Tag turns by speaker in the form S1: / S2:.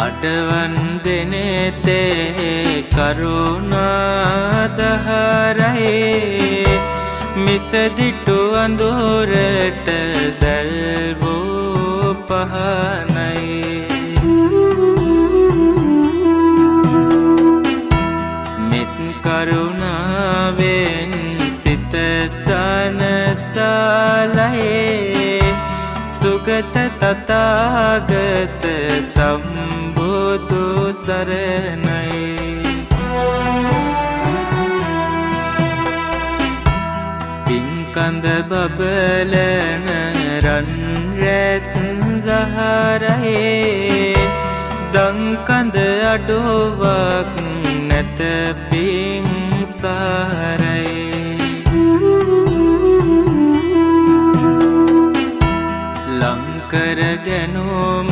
S1: අඩවන් දෙනෙතේ කරුණාදහරයි මිසදිටු අඳුරට දැල්වූ පහනයි මෙත් කරුණාවෙන් සිත සනසලයි සුගත තථාගත සම්බුදු සරණයි පින්කඳ බබලන රන් රැස් දහරයි දංකඳ අඩුවක් නැත පින් සහරයි ලංකර ගැනුම